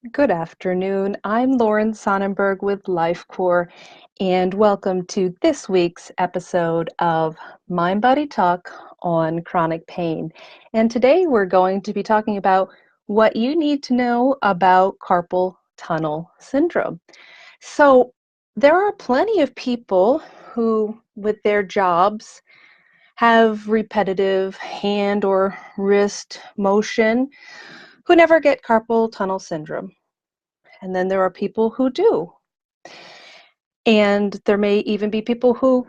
Good afternoon. I'm Lauren Sonnenberg with LifeCore, and welcome to this week's episode of Mind Body Talk on chronic pain. And today we're going to be talking about what you need to know about carpal tunnel syndrome. So, there are plenty of people who, with their jobs, have repetitive hand or wrist motion who never get carpal tunnel syndrome. And then there are people who do. And there may even be people who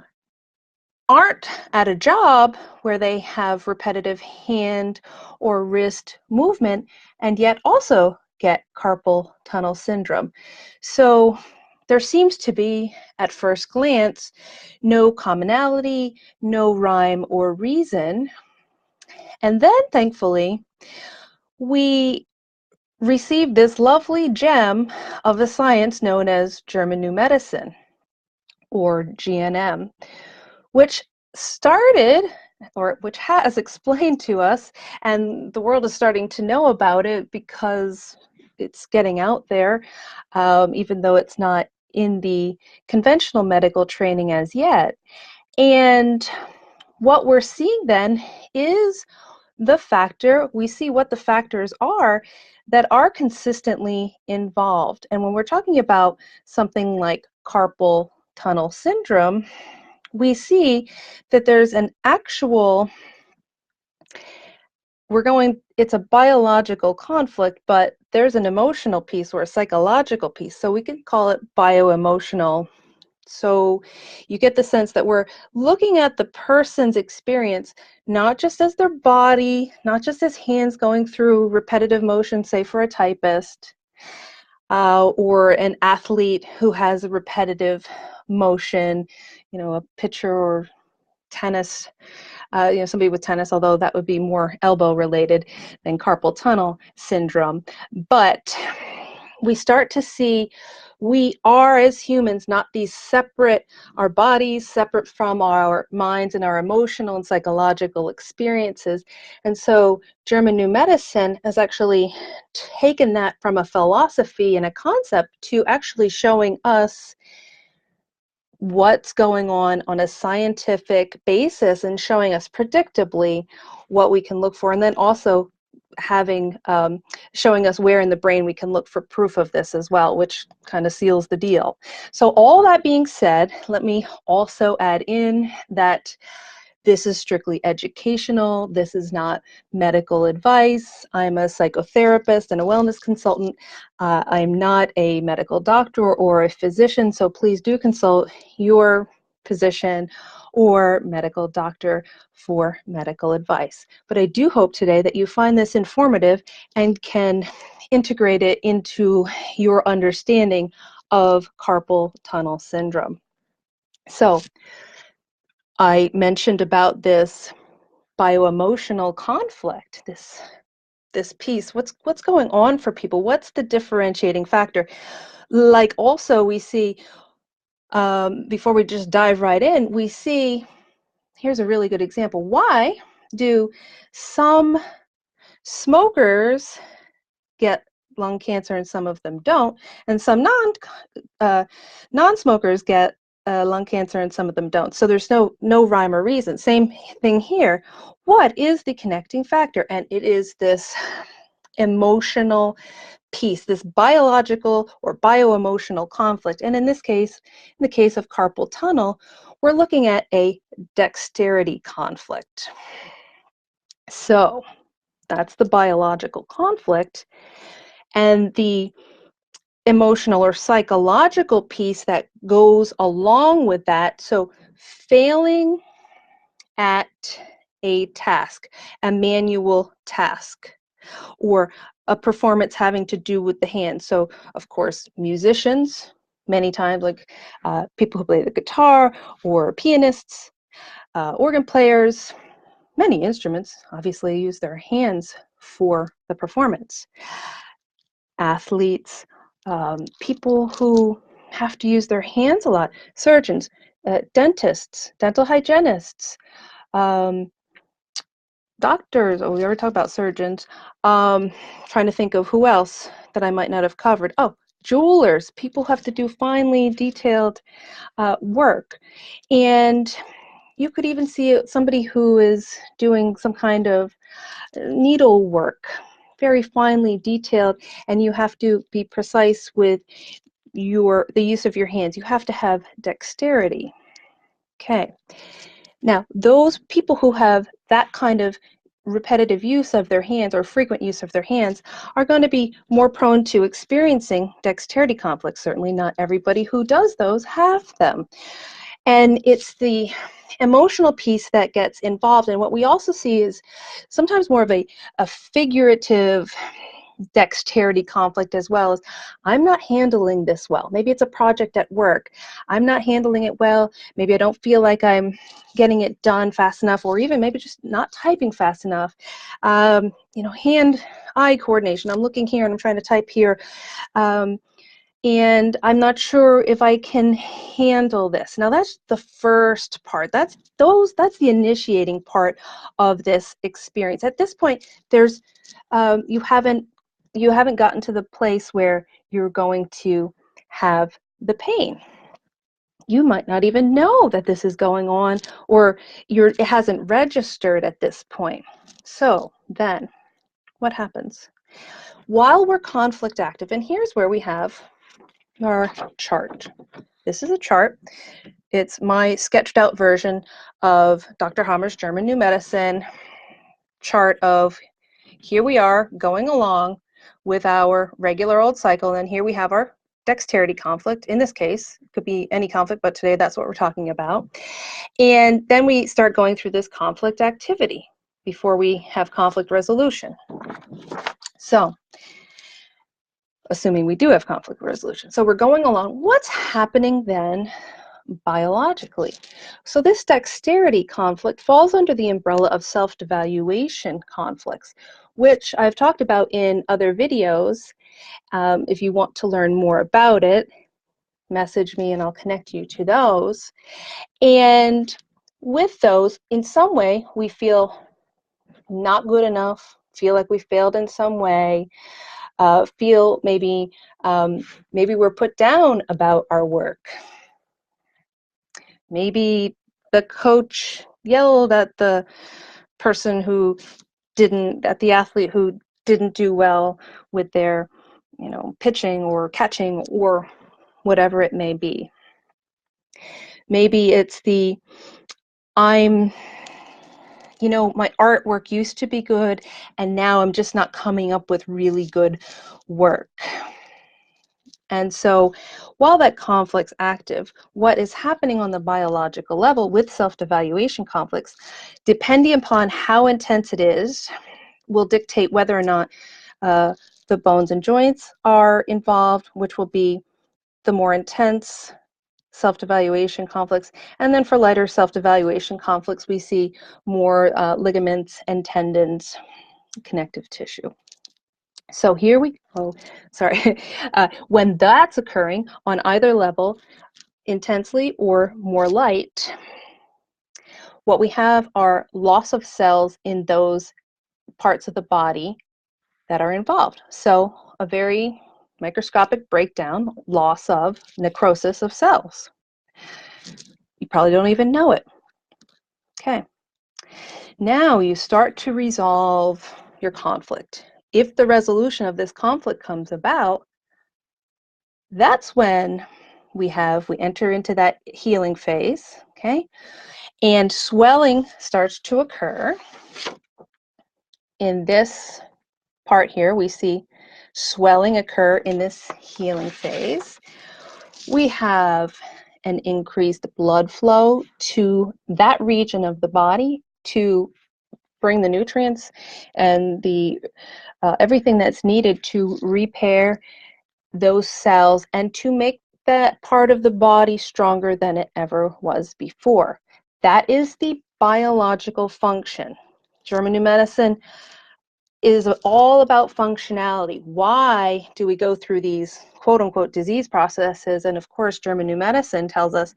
aren't at a job where they have repetitive hand or wrist movement and yet also get carpal tunnel syndrome. So there seems to be, at first glance, no commonality, no rhyme or reason. And then, thankfully, we received this lovely gem of the science known as German New Medicine, or GNM, which started, or which has explained to us, and the world is starting to know about it because it's getting out there, even though it's not in the conventional medical training as yet. And what we're seeing then is we see what the factors are that are consistently involved. And when we're talking about something like carpal tunnel syndrome, we see that there's an actual, it's a biological conflict, but there's an emotional piece or a psychological piece. So we could call it bioemotional. So you get the sense that we're looking at the person's experience, not just as their body, not just as hands going through repetitive motion, say for a typist, or an athlete who has a repetitive motion, a pitcher or tennis, somebody with tennis, although that would be more elbow related than carpal tunnel syndrome. But we start to see we are, as humans, not these separate, our bodies separate from our minds and our emotional and psychological experiences. And so German New Medicine has actually taken that from a philosophy and a concept to actually showing us what's going on a scientific basis and showing us predictably what we can look for, and then also having showing us where in the brain we can look for proof of this as well, which kind of seals the deal. So all that being said, let me also add in that this is strictly educational. This is not medical advice. I'm a psychotherapist and a wellness consultant. I'm not a medical doctor or a physician, so please do consult your physician or medical doctor for medical advice. But I do hope today that you find this informative and can integrate it into your understanding of carpal tunnel syndrome. So I mentioned about this bioemotional conflict, this piece. What's going on for people? What's the differentiating factor? Like also we see, before we just dive right in, we see, here's a really good example. Why do some smokers get lung cancer and some of them don't, and some non-smokers get lung cancer and some of them don't? So there's no rhyme or reason. Same thing here. What is the connecting factor? And it is this emotional piece, this biological or bioemotional conflict. And in this case, in the case of carpal tunnel, we're looking at a dexterity conflict. So that's the biological conflict. And the emotional or psychological piece that goes along with that. So failing at a task, a manual task, or a performance having to do with the hands. So of course, musicians, many times, like people who play the guitar, or pianists, organ players, many instruments obviously use their hands for the performance. Athletes, people who have to use their hands a lot, surgeons, dentists, dental hygienists, doctors. Oh, we already talked about surgeons. Trying to think of who else. that I might not have covered. Oh, jewelers, people have to do finely detailed work. And you could even see somebody who is doing some kind of needlework, very finely detailed, and you have to be precise with the use of your hands. You have to have dexterity. Okay. Now, those people who have that kind of repetitive use of their hands or frequent use of their hands are going to be more prone to experiencing dexterity conflicts. Certainly not everybody who does those have them. And it's the emotional piece that gets involved. And what we also see is sometimes more of a figurative dexterity conflict as well. As I'm not handling this well. Maybe it's a project at work. I'm not handling it well. Maybe I don't feel like I'm getting it done fast enough, or even maybe just not typing fast enough. Hand-eye coordination. I'm looking here and I'm trying to type here. And I'm not sure if I can handle this. Now that's the first part. That's the initiating part of this experience. At this point, there's you haven't gotten to the place where you're going to have the pain. You might not even know that this is going on, or it hasn't registered at this point. So then, what happens? While we're conflict active, and here's where we have our chart. This is a chart. It's my sketched out version of Dr. Hammer's German New Medicine chart of here we are going along with our regular old cycle, and here we have our dexterity conflict. In this case, it could be any conflict, but today that's what we're talking about. And then we start going through this conflict activity before we have conflict resolution. So, assuming we do have conflict resolution. So we're going along. What's happening then biologically? So this dexterity conflict falls under the umbrella of self-devaluation conflicts, which I've talked about in other videos. If you want to learn more about it, message me and I'll connect you to those. And with those, in some way, we feel not good enough, feel like we failed in some way, feel maybe we're put down about our work. Maybe the coach yelled at the person at the athlete who didn't do well with their, pitching or catching or whatever it may be. Maybe it's my artwork used to be good and now I'm just not coming up with really good work. And so while that conflict's active, what is happening on the biological level with self-devaluation conflicts, depending upon how intense it is, will dictate whether or not the bones and joints are involved, which will be the more intense self-devaluation conflicts. And then for lighter self-devaluation conflicts, we see more ligaments and tendons, connective tissue. So here we go. Sorry. When that's occurring on either level, intensely or more light, what we have are loss of cells in those parts of the body that are involved. So a very microscopic breakdown, loss of necrosis of cells. You probably don't even know it. Okay. Now you start to resolve your conflict. If the resolution of this conflict comes about, that's when we enter into that healing phase, okay? And swelling starts to occur. In this part here, we see swelling occur in this healing phase. We have an increased blood flow to that region of the body to bring the nutrients and the everything that's needed to repair those cells and to make that part of the body stronger than it ever was before. That is the biological function. German New Medicine is all about functionality. Why do we go through these quote-unquote disease processes? And of course, German New Medicine tells us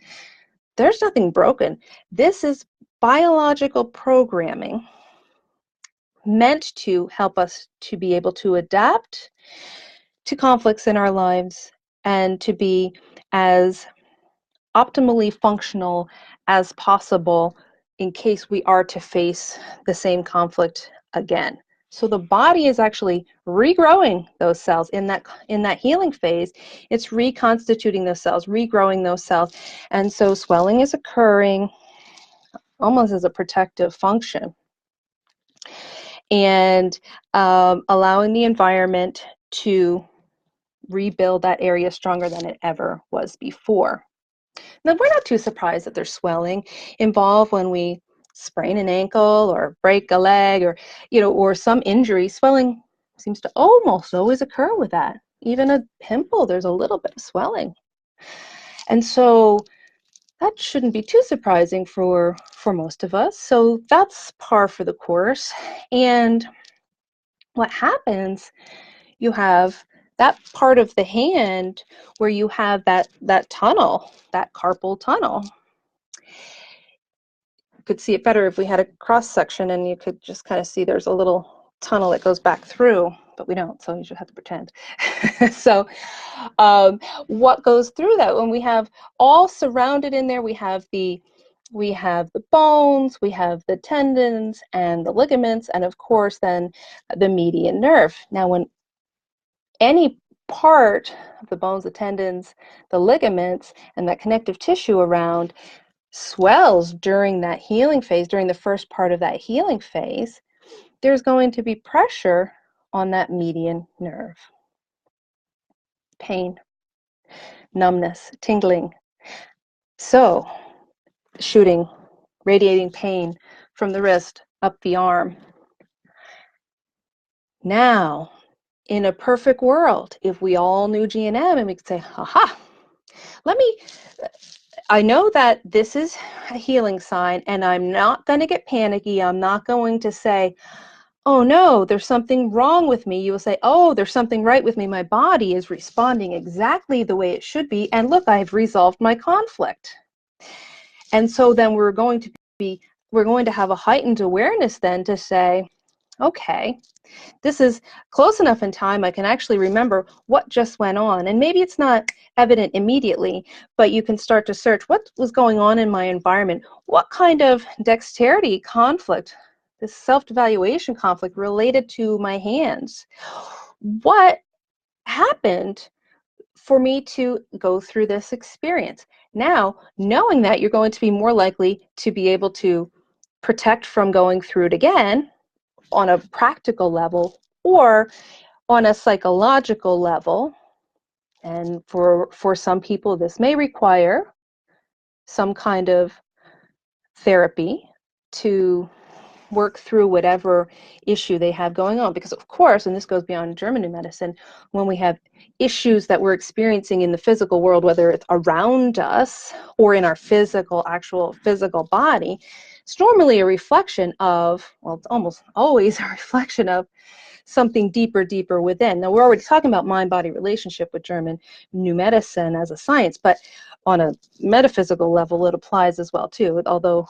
there's nothing broken. This is biological programming meant to help us to be able to adapt, to conflicts in our lives and to be as optimally functional as possible in case we are to face the same conflict again. So the body is actually regrowing those cells in that healing phase. It's reconstituting those cells, regrowing those cells. And so swelling is occurring almost as a protective function. And allowing the environment to rebuild that area stronger than it ever was before. Now, we're not too surprised that there's swelling involved when we sprain an ankle or break a leg or, or some injury. Swelling seems to almost always occur with that. Even a pimple, there's a little bit of swelling. And so that shouldn't be too surprising for most of us. So that's par for the course. And what happens, you have that part of the hand where you have that tunnel, that carpal tunnel. You could see it better if we had a cross section and you could just kind of see there's a little tunnel that goes back through, but we don't, so you should have to pretend. So what goes through that, when we have all surrounded in there, we have the bones, we have the tendons and the ligaments, and of course then the median nerve. Now when any part of the bones, the tendons, the ligaments, and that connective tissue around swells during that healing phase, during the first part of that healing phase, there's going to be pressure on that median nerve. Pain, numbness, tingling. So, radiating pain from the wrist up the arm. Now, in a perfect world, if we all knew GNM and we could say, aha, I know that this is a healing sign and I'm not going to get panicky. I'm not going to say, oh no, there's something wrong with me. You will say, oh, there's something right with me. My body is responding exactly the way it should be. And look, I've resolved my conflict. And so then we're going to have a heightened awareness then to say, okay, this is close enough in time I can actually remember what just went on. And maybe it's not evident immediately, but you can start to search what was going on in my environment. What kind of dexterity conflict, this self-evaluation conflict related to my hands? What happened for me to go through this experience? Now, knowing that, you're going to be more likely to be able to protect from going through it again on a practical level or on a psychological level. And for some people, this may require some kind of therapy to work through whatever issue they have going on. Because of course, and this goes beyond German New Medicine, when we have issues that we're experiencing in the physical world, whether it's around us or in our actual physical body, it's normally a reflection of, well, it's almost always a reflection of something deeper within. Now, we're already talking about mind-body relationship with German New Medicine as a science, but on a metaphysical level, it applies as well too, although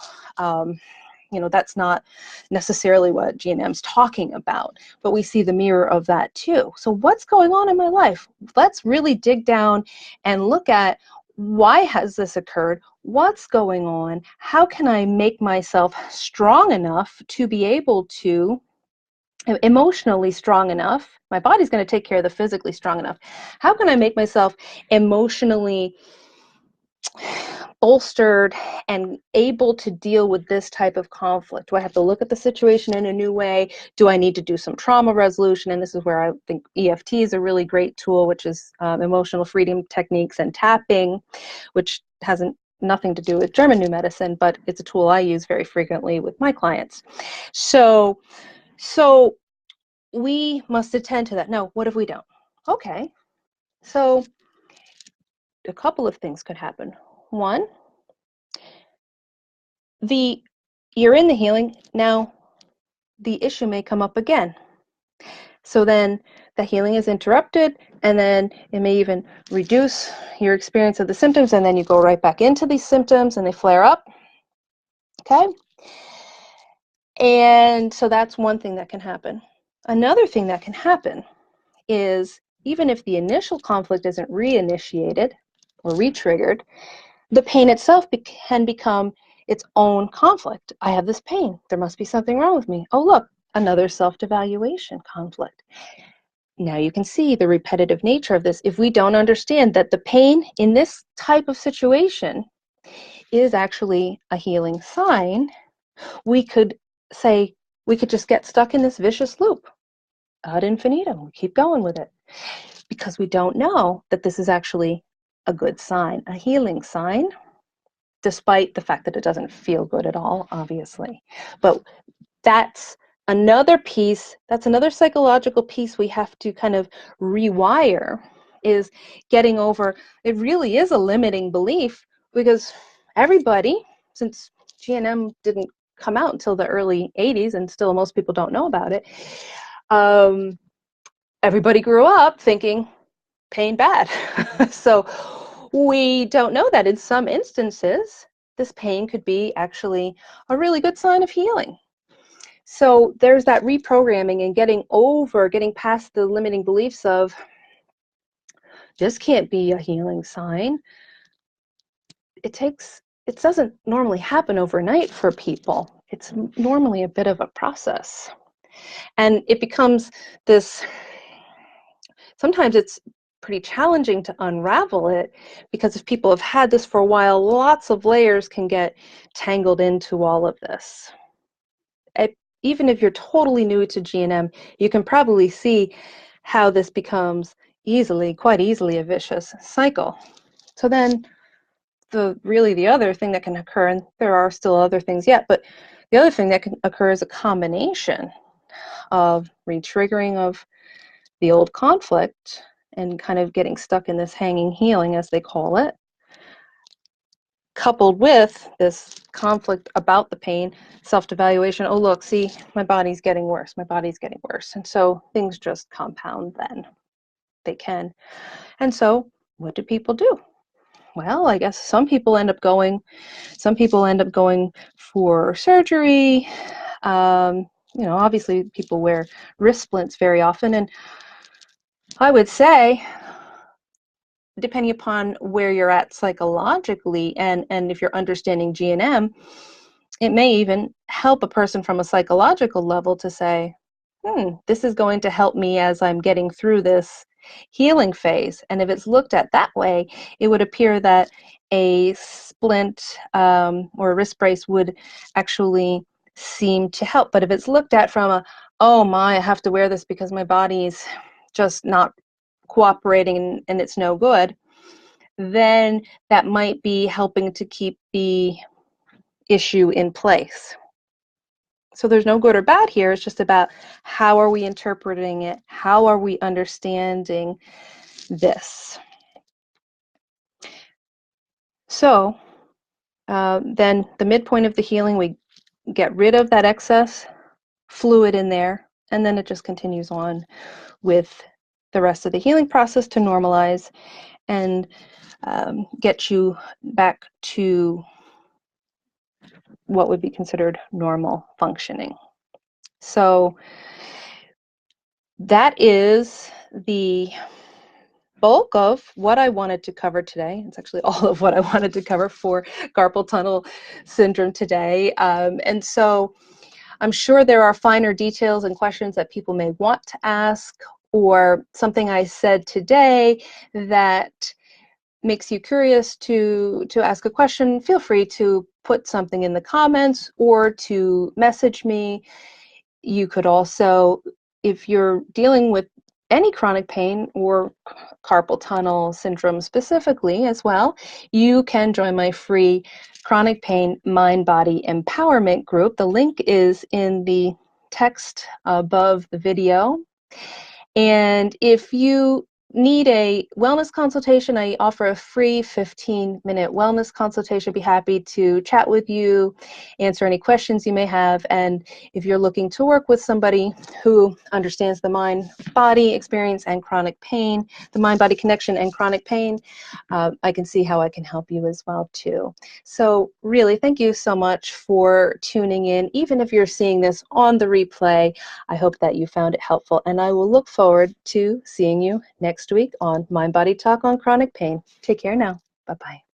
that's not necessarily what GNM's talking about, but we see the mirror of that too. So what's going on in my life? Let's really dig down and look at, why has this occurred? What's going on? How can I make myself strong enough to be able to, emotionally strong enough? My body's going to take care of the physically strong enough. How can I make myself emotionally bolstered and able to deal with this type of conflict? Do I have to look at the situation in a new way? Do I need to do some trauma resolution? And this is where I think EFT is a really great tool, which is emotional freedom techniques and tapping, which nothing to do with German New Medicine, but it's a tool I use very frequently with my clients. So we must attend to that. Now, what if we don't? Okay, so a couple of things could happen. One, you're in the healing, now the issue may come up again. So then the healing is interrupted, and then it may even reduce your experience of the symptoms, and then you go right back into these symptoms and they flare up. Okay? And so that's one thing that can happen. Another thing that can happen is even if the initial conflict isn't reinitiated or re-triggered, the pain itself can become its own conflict. I have this pain. There must be something wrong with me. Oh, look, another self-devaluation conflict. Now you can see the repetitive nature of this. If we don't understand that the pain in this type of situation is actually a healing sign, we could say, we could just get stuck in this vicious loop ad infinitum. We keep going with it because we don't know that this is actually a good sign, a healing sign, despite the fact that it doesn't feel good at all, obviously. But that's another piece, that's another psychological piece we have to kind of rewire, is getting over, it really is a limiting belief, because everybody, since GNM didn't come out until the early 80s, and still most people don't know about it, everybody grew up thinking pain bad. So we don't know that in some instances, this pain could be actually a really good sign of healing. So there's that reprogramming and getting past the limiting beliefs of, this can't be a healing sign. It doesn't normally happen overnight for people. It's normally a bit of a process. And it becomes this, sometimes it's pretty challenging to unravel it, because if people have had this for a while, lots of layers can get tangled into all of this. Even if you're totally new to GNM, you can probably see how this becomes quite easily a vicious cycle. So then the other thing that can occur, and there are still other things yet, but the other thing that can occur is a combination of re-triggering of the old conflict and kind of getting stuck in this hanging healing, as they call it, coupled with this conflict about the pain, self-devaluation. Oh, look, see, my body's getting worse. My body's getting worse. And so things just compound then. They can. And so what do people do? Well, I guess some people end up going for surgery. Obviously people wear wrist splints very often. And I would say, depending upon where you're at psychologically and if you're understanding GNM, it may even help a person from a psychological level to say, this is going to help me as I'm getting through this healing phase. And if it's looked at that way, it would appear that a splint or a wrist brace would actually seem to help. But if it's looked at from oh my, I have to wear this because my body's just not cooperating and it's no good, then that might be helping to keep the issue in place. So there's no good or bad here. It's just about how are we interpreting it? How are we understanding this? So then the midpoint of the healing, we get rid of that excess fluid in there, and then it just continues on with the rest of the healing process to normalize and get you back to what would be considered normal functioning. So that is the bulk of what I wanted to cover today. It's actually all of what I wanted to cover for carpal tunnel syndrome today. And so I'm sure there are finer details and questions that people may want to ask, or something I said today that makes you curious to ask a question. Feel free to put something in the comments or to message me. You could also, if you're dealing with any chronic pain or carpal tunnel syndrome specifically as well, you can join my free chronic pain mind-body empowerment group. The link is in the text above the video. And if you need a wellness consultation, I offer a free 15-minute wellness consultation. I'd be happy to chat with you, answer any questions you may have. And if you're looking to work with somebody who understands the mind-body experience and chronic pain, the mind-body connection and chronic pain, I can see how I can help you as well too. So really, thank you so much for tuning in. Even if you're seeing this on the replay, I hope that you found it helpful, and I will look forward to seeing you next week on Mind Body Talk on Chronic Pain. Take care now. Bye-bye.